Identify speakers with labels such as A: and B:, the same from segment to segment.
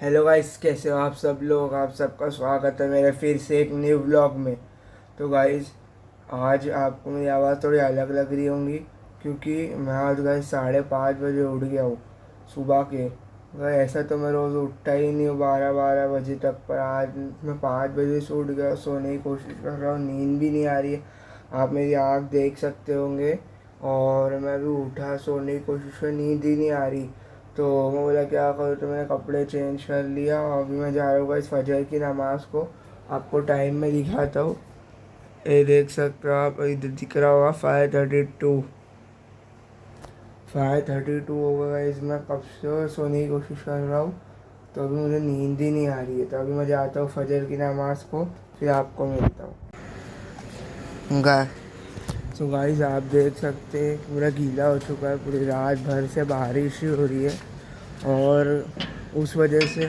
A: Hello guys, कैसे हो आप सब लोग। आप सबका स्वागत है मेरे फिर से एक न्यू व्लॉग में। तो गाइस, आज आपको मेरी आवाज़ थोड़ी अलग लग रही होंगी क्योंकि मैं आज गाइस 5:30 बजे उठ गया हूँ सुबह के। गाइस ऐसा तो मैं रोज़ उठता ही नहीं हूँ 12-12 बजे तक, पर आज मैं 5 बजे से उठ गया, सोने की कोशिश कर रहा हूँ, नींद भी नहीं आ रही है। आप मेरी आँख देख सकते होंगे। और मैं भी उठा, सोने की कोशिश कर, नींद ही नहीं आ रही। तो मैं बोला क्या करूँ, तो मैंने कपड़े चेंज कर लिया और अभी मैं जा रहा हूँ इस फजर की नमाज़ को। आपको टाइम में दिखाता हूँ, ये देख सकते हो आप, इधर दिख रहा होगा 5:32। 5:32 होगा गाइस। मैं कब से सोने की कोशिश कर रहा हूँ, तो अभी मुझे नींद ही नहीं आ रही है। तो अभी मैं जाता हूँ फजर की नमाज़ को, फिर आपको मिलता हूँ। तो गाइस आप देख सकते हैं पूरा गीला हो चुका है, पूरी रात भर से बारिश ही हो रही है। और उस वजह से ये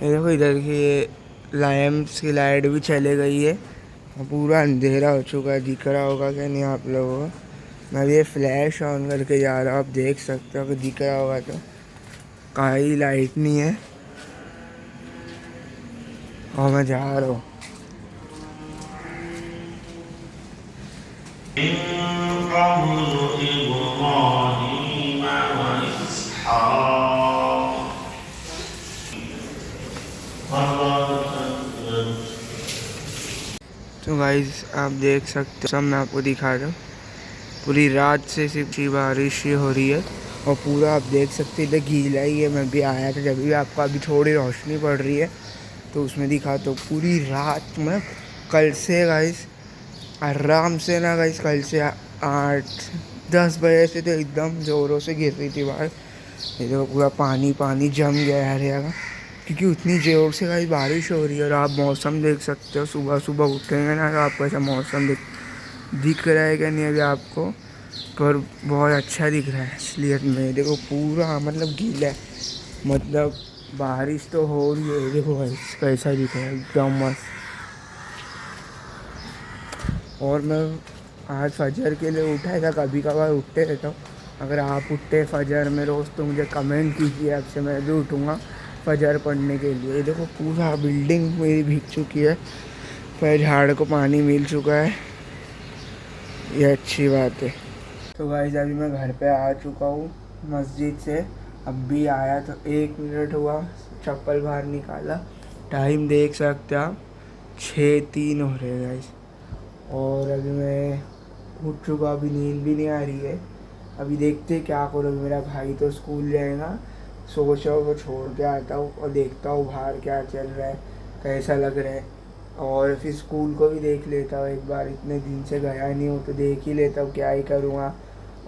A: देखो, इधर की ये लैंप्स की लाइट भी चले गई है और पूरा अंधेरा हो चुका है। दिख रहा होगा कि नहीं आप लोगों को। मैं भी ये फ्लैश ऑन करके जा रहा हूँ, आप देख सकते हो कि दिख रहा होगा। तो कहीं लाइट नहीं है और मैं जा रहा हूँ। तो गाइस आप देख सकते हो, सब मैं आपको दिखा रहा हूँ, पूरी रात से सिर्फ बारिश ही हो रही है और पूरा आप देख सकते हैं इधर गीला ही है। मैं भी आया था जब भी, आपको अभी थोड़ी रोशनी पड़ रही है तो उसमें दिखा। तो पूरी रात में कल से गाइस आराम से ना गाइस, कल से 8-10 बजे से तो एकदम ज़ोरों से गिर रही थी बाहर। ये देखो पूरा पानी पानी जम गया है हर जगह, क्योंकि उतनी जोर से गाइस बारिश हो रही है। और आप मौसम देख सकते हो, सुबह सुबह उठेंगे ना तो आपको ऐसा मौसम दिख रहा है कि नहीं अभी आपको, पर बहुत अच्छा दिख रहा है असलियत में। देखो पूरा मतलब गीला है, मतलब बारिश तो हो रही है। देखो भाई कैसा दिख रहा है, एकदम मस्त। और मैं आज फजर के लिए उठा था, कभी कभार उठते रहता हूँ। अगर आप उठते फजर में रोज़ तो मुझे कमेंट कीजिए, आपसे मैं भी उठूँगा फजर पढ़ने के लिए। देखो पूरा बिल्डिंग मेरी भीग चुकी है, पर झाड़ को पानी मिल चुका है, ये अच्छी बात है। तो गाइस अभी मैं घर पे आ चुका हूँ मस्जिद से। अब भी आया तो 1 मिनट हुआ, चप्पल बाहर निकाला, टाइम देख सकते आप 6:03 हो रहे हैं गाइस। और अभी मैं उठ चुका, अभी नींद भी नहीं आ रही है। अभी देखते क्या करो, मेरा भाई तो स्कूल जाएगा, सोच रहा हूँ वो छोड़ के आता हूँ और देखता हूँ बाहर क्या चल रहा है, कैसा लग रहा है। और फिर स्कूल को भी देख लेता हूँ एक बार, इतने दिन से गया नहीं हूँ तो देख ही लेता हूँ क्या ही करूँगा।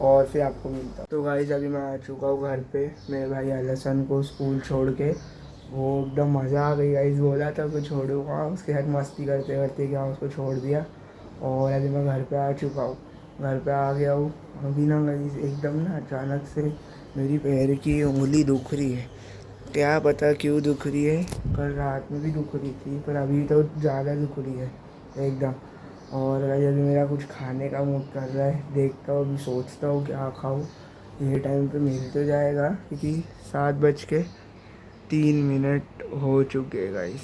A: और फिर आपको मिलता हूँ। तो गाइस अभी मैं आ चुका हूँ घर पे, मेरे भाई अलसन को स्कूल छोड़ के। वो एकदम मज़ा आ गई गाइस, बोला था कि छोड़ूंगा, उसके साथ मस्ती करते करते क्या उसको छोड़ दिया। और अभी मैं घर पे आ चुका हूँ, घर पे आ गया हूँ। अभी ना गाइस एकदम ना अचानक से मेरी पैर की उंगली दुख रही है, क्या पता क्यों दुख रही है। कल रात में भी दुख रही थी, पर अभी तो ज़्यादा दुख रही है एकदम। और अभी मेरा कुछ खाने का मूड कर रहा है, देखता हूँ, अभी सोचता हूँ क्या खाऊँ। ये टाइम पे मिल तो जाएगा क्योंकि 7:03 हो चुके हैं गाइस।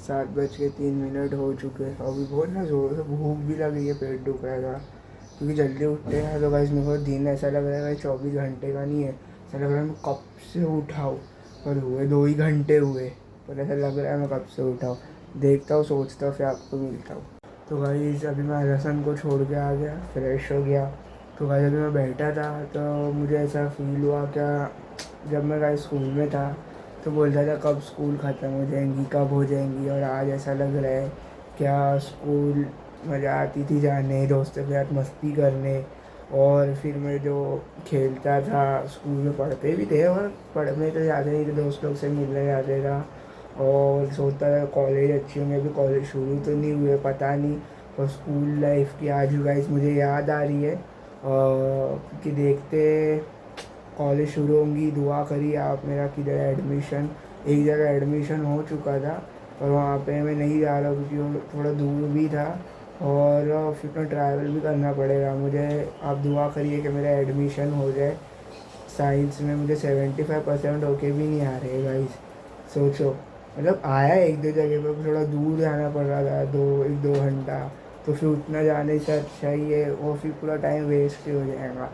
A: 7:03 हो चुके हैं। अभी बहुत ना ज़ोर से भूख भी लगी है, पेट दुख रहा है थोड़ा, क्योंकि जल्दी उठते हैं तो गाइस मेरे को दिन ऐसा लग रहा है 24 घंटे का नहीं है, ऐसा लग रहा है मैं कब से उठाऊँ। पर हुए 2 ही घंटे हुए, पर ऐसा लग रहा है मैं कब से उठाऊँ। देखता हूँ, सोचता हूँ, फिर आपको मिलता हूँ। तो गाइस अभी मैं रसन को छोड़ के आ गया, फ्रेश हो गया। तो गाइस अभी मैं बैठा था तो मुझे ऐसा फील हुआ, क्या जब मैं गाइस स्कूल में था तो बोलता था कब स्कूल ख़त्म हो जाएंगी, कब हो जाएंगी। और आज ऐसा लग रहा है क्या स्कूल मज़ा आती थी जाने, दोस्तों के साथ मस्ती करने। और फिर मैं जो खेलता था, स्कूल में पढ़ते भी थे और पढ़ने तो जाते नहीं थे, दोस्त लोग से मिलने जाते था। और सोचता था कॉलेज अच्छी होंगी, अभी कॉलेज शुरू तो नहीं हुए पता नहीं। और स्कूल लाइफ की आज गाइस मुझे याद आ रही है कि देखते कॉलेज शुरू होंगी। दुआ करिए आप मेरा किधर एडमिशन, एक जगह एडमिशन हो चुका था और वहाँ पे मैं नहीं जा रहा क्योंकि वो थोड़ा दूर भी था और फिर तो ट्रैवल भी करना पड़ेगा मुझे। आप दुआ करिए कि मेरा एडमिशन हो जाए। साइंस में मुझे 75% होके भी नहीं आ रहे गाइस, सोचो, मतलब आया एक दो जगह पर, थोड़ा दूर जाना पड़ रहा था, 1-2 घंटा, तो फिर उतना जाने से अच्छा ही है, वो फिर पूरा टाइम वेस्ट ही हो जाएगा।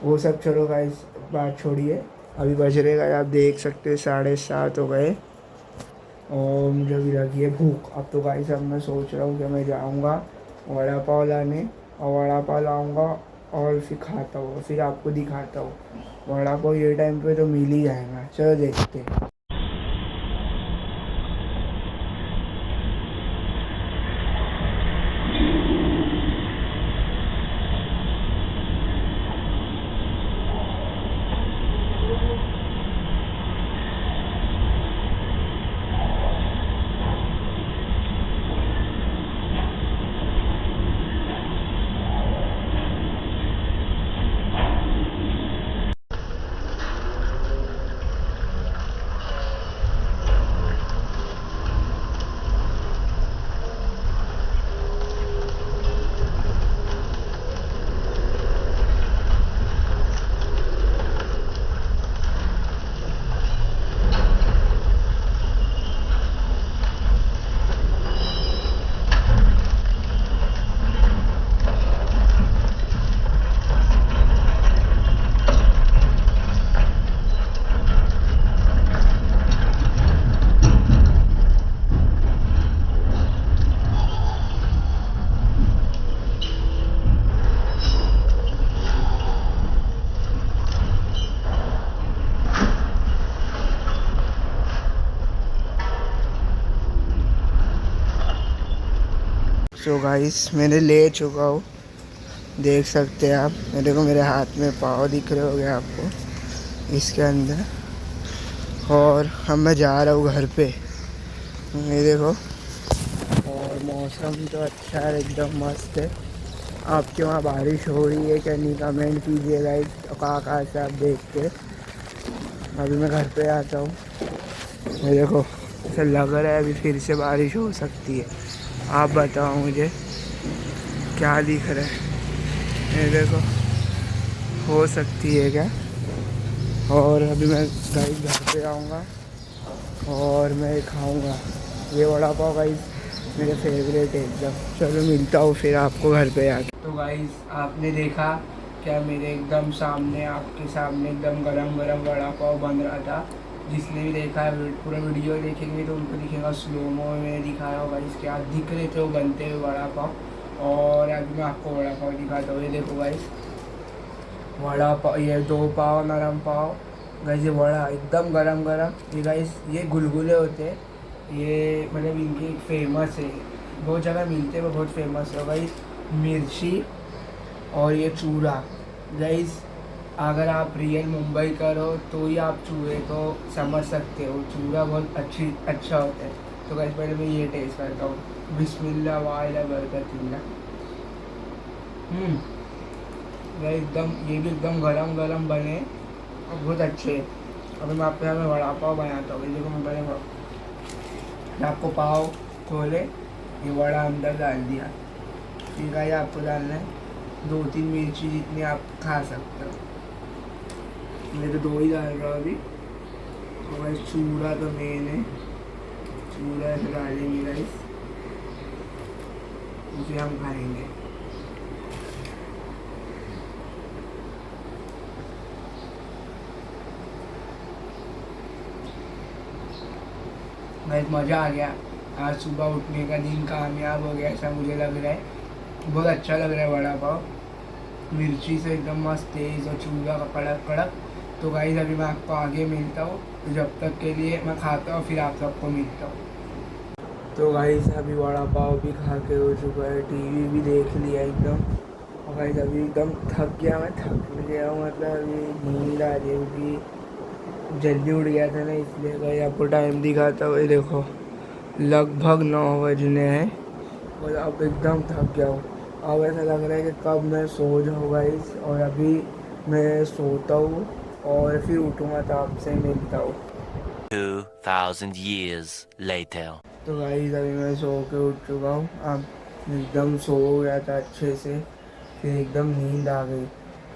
A: वो सब छोड़ो गाइस, बात छोड़िए। अभी बज रहे गाइस, आप देख सकते हैं 7:30 हो गए और मुझे अभी लगी है भूख। अब तो गाइस अब मैं सोच रहा हूँ कि मैं जाऊँगा वड़ा पाव लाने, और वड़ा पाव लाऊँगा और फिर खाता हूँ, फिर आपको दिखाता हूँ। वड़ा पाव ये टाइम पे तो मिल ही जाएगा, चलो देखते हैं। सो गाइस मैंने ले चुका हूँ, देख सकते हैं आप। मेरे को मेरे हाथ में पाव दिख रहे होंगे आपको इसके अंदर। और अब मैं जा रहा हूँ घर पे, ये देखो। और मौसम तो अच्छा है, एकदम मस्त है। आपके वहाँ बारिश हो रही है क्या नहीं, कमेंट कीजिए गाइस, कहाँ से आप देख के। अभी मैं घर पे आता हूँ, ये देखो ऐसा लग रहा है अभी फिर से बारिश हो सकती है। आप बताओ मुझे क्या दिख रहा है, ये देखो हो सकती है क्या। और अभी मैं गाइस घर पे आऊँगा और मैं खाऊँगा ये वड़ा पाव गाइस, मेरे फेवरेट है एकदम। चलो मिलता हूँ फिर आपको घर पे आके। तो गाइस आपने देखा क्या, मेरे एकदम सामने, आपके सामने एकदम गरम गरम वड़ा पाव बन रहा था। जिसने भी देखा है पूरा वीडियो देखेंगे तो उनको दिखेगा स्लोमो में मैंने दिखाया होगा, इसके हाथ दिख रहे थे वो बनते हुए वड़ा पाव। और अभी मैं आपको वड़ा पाव दिखाता हूँ, ये देखो गाइस वड़ा पाव, ये 2 पाव नरम पाव गाइस, ये वड़ा एकदम गरम गरम। ये गाइस ये गुलगुले होते हैं, ये मतलब इनकी फेमस है, बहुत जगह मिलते हैं, वो बहुत फेमस है गाइस। मिर्ची और ये चूड़ा गाइस, अगर आप रियल मुंबई का हो तो ही आप चूड़े को समझ सकते हो, चूड़ा बहुत अच्छा होता है। तो गाइस पहले मैं ये टेस्ट करता हूँ, बिस्मिल्लाह वाला बरकतिल्ला। एकदम, ये भी एकदम गरम गरम बने और बहुत अच्छे। अभी मैं आपके सामने वड़ा पाव बनाता हूँ, देखो मैं पहले मैं आपको पाव खोले, ये वड़ा अंदर डाल दिया, ठीक है। आपको डालना है 2-3 मिर्ची जितनी आप खा सकते हो, मैं तो 2 ही डाल रहा हूँ अभी। और भाई चूड़ा तो मेन है, चूड़ा ऐसे डालेंगे गाइस, उसे हम खाएंगे। भाई मज़ा आ गया, आज सुबह उठने का दिन कामयाब हो गया ऐसा मुझे लग रहा है। बहुत अच्छा लग रहा है वड़ा पाव, मिर्ची से एकदम मस्त तेज़ और चूड़ा का कड़क कड़क। तो गाइस अभी मैं आपको आगे मिलता हूँ, तो जब तक के लिए मैं खाता हूँ, फिर आप सबको मिलता हूँ। तो गाइस अभी वड़ा पाव भी खा के हो चुका है, टीवी भी देख लिया एकदम। और गाइस अभी एकदम थक गया, मैं थक गया हूँ, मतलब अभी नींद आ रही है क्योंकि जल्दी उठ गया था ना, इसलिए गाइस आपको टाइम दिखाता हूँ। ये देखो लगभग 9 बजने हैं और अब एकदम थक गया हूँ। अब ऐसा लग रहा है कि कब मैं सो जाऊँ गाइस, और अभी मैं सोता हूँ और फिर उठूँगा तो आपसे मिलता हूँ।
B: 2000 years later.
A: तो गाइस अभी मैं सो के उठ चुका हूँ, अब एकदम सो गया था अच्छे से, फिर एकदम नींद आ गई।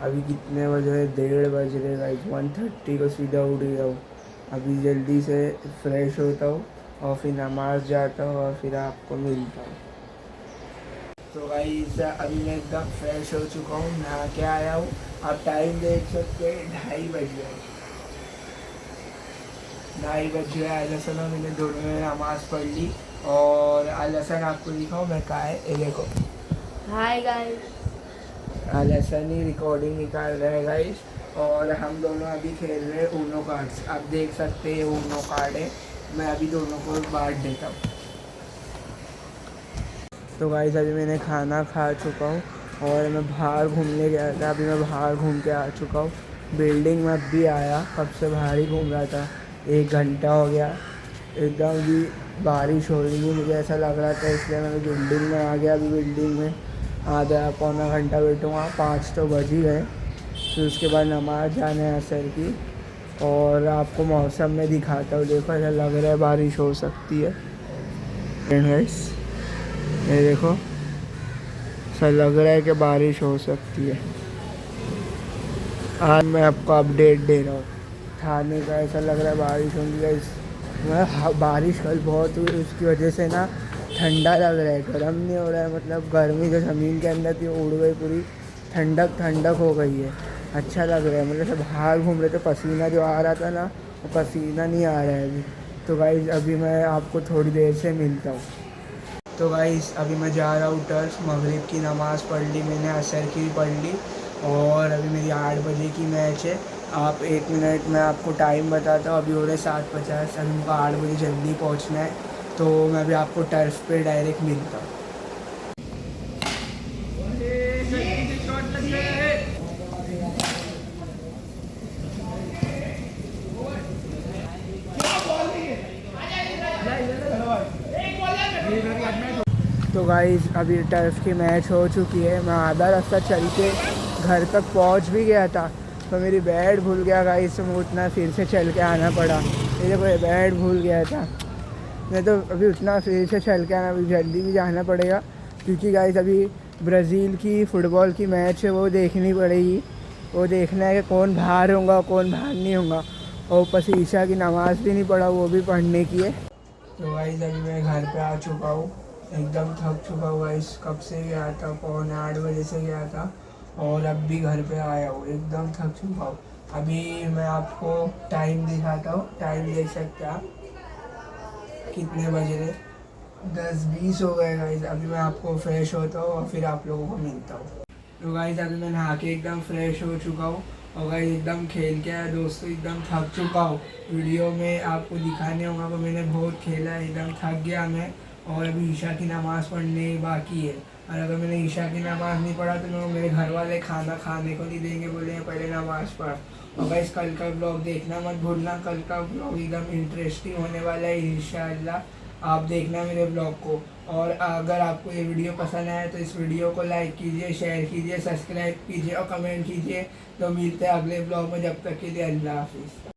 A: अभी कितने बज रहे, 1:30 बज रहे गाइस, 1:30 को सीधा उठ गया हूँ। अभी जल्दी से फ्रेश होता हूँ और फिर नमाज जाता हूँ और फिर आपको मिलता हूँ। तो गाइस अभी मैं एकदम फ्रेश हो चुका हूँ, नहा के आया हूँ। आप टाइम देख सकते हैं, 2:30 बज गए। 2:30 बज गया। अलसन मैंने दोनों में नमाज़ पढ़ ली और अलसन आपको दिखाऊँ मैं कहा है, ये देखो।
C: Hi guys.
A: अलसन ही रिकॉर्डिंग निकाल रहे हैं गाइस। और हम दोनों अभी खेल रहे हैं ऊनो कार्ड्स। आप देख सकते हैं ऊनो कार्ड है। मैं अभी दोनों को बांट देता हूँ। तो गाइस अभी मैंने खाना खा चुका हूँ और मैं बाहर घूमने गया था। अभी मैं बाहर घूम के आ चुका हूँ। बिल्डिंग में अभी आया, कब से बाहर ही घूम रहा था, 1 घंटा हो गया। एकदम भी बारिश हो रही है, मुझे ऐसा लग रहा था, इसलिए मैं बिल्डिंग में आ गया। अभी बिल्डिंग में आधा पौना घंटा बैठूँगा, 5 तो बज ही गए। फिर उसके बाद नमाज जाना है असर की। और आपको मौसम में दिखाता हूँ, देखो ऐसा लग रहा है बारिश हो सकती है। गाइस ये देखो, ऐसा लग रहा है कि बारिश हो सकती है। आज मैं आपको अपडेट दे रहा हूँ थाने का। ऐसा लग रहा है बारिश होगी गाइस। बारिश कल बहुत हुई, उसकी वजह से ना ठंडा लग रहा है, गर्म नहीं हो रहा है। मतलब गर्मी जो ज़मीन के अंदर थी उड़ गई पूरी, ठंडक ठंडक हो गई है। अच्छा लग रहा है। मतलब सब बाहर घूम रहे थे, पसीना जो आ रहा था ना, वो पसीना नहीं आ रहा है अभी। तो गाइस अभी मैं आपको थोड़ी देर से मिलता हूँ। तो गाइस अभी मैं जा रहा हूँ टर्फ। मगरिब की नमाज़ पढ़ ली मैंने, असर की भी पढ़ ली और अभी मेरी 8 बजे की मैच है। आप 1 मिनट में आपको टाइम बताता हूँ। अभी हो रहे 7:50। अभी मुझको 8 बजे जल्दी पहुँचना है, तो मैं अभी आपको टर्फ पे डायरेक्ट मिलता हूँ। तो गाइस अभी टर्फ की मैच हो चुकी है। मैं आधा रास्ता चल के घर तक पहुंच भी गया था, तो मेरी बैट भूल गया गाइस, तो मुझे उतना फिर से चल के आना पड़ा। ये देखो, ये बैट भूल गया था। मैं तो अभी उतना फिर से चल के आना, अभी जल्दी भी जाना पड़ेगा, क्योंकि गाइस अभी ब्राज़ील की फ़ुटबॉल की मैच है, वो देखनी पड़ेगी। वो देखना है कि कौन बाहर होगा कौन बाहर नहीं होगा। और ऊपर से ईशा की नमाज़ भी नहीं पढ़ा, वो भी पढ़ने की है। तो गाइस अभी मैं घर पे आ चुका हूँ, एकदम थक चुका हूँ गाइस। कब से गया था, 7:45 बजे से गया था और अब भी घर पे आया हूँ, एकदम थक चुका हूँ। अभी मैं आपको टाइम दिखाता हूँ, टाइम देख सकते हैं आप, कितने बज रहे, 10:20 हो गए गाइस। अभी मैं आपको फ्रेश होता हूँ और फिर आप लोगों को मिलता हूँ। तो गाइस अभी मैं नहा के एकदम फ्रेश हो चुका हूँ और गाइस एकदम खेल के आया दोस्तों, एकदम थक चुका हूँ। वीडियो में आपको दिखाने होगा पर मैंने बहुत खेला है, एकदम थक गया मैं। और अभी ईशा की नमाज़ पढ़ने बाकी है, और अगर मैंने ईशा की नमाज़ नहीं पढ़ा तो मेरे घर वाले खाना खाने को नहीं देंगे, बोलेंगे पहले नमाज़ पढ़। और गाइस कल का ब्लॉग देखना मत भूलना, कल का ब्लॉग एकदम इंटरेस्टिंग होने वाला है इंशाअल्लाह। आप देखना मेरे ब्लॉग को। और अगर आपको ये वीडियो पसंद आया तो इस वीडियो को लाइक कीजिए, शेयर कीजिए, सब्सक्राइब कीजिए और कमेंट कीजिए। तो मिलते हैं अगले ब्लॉग में, जब तक के लिए अल्लाह हाफिज़।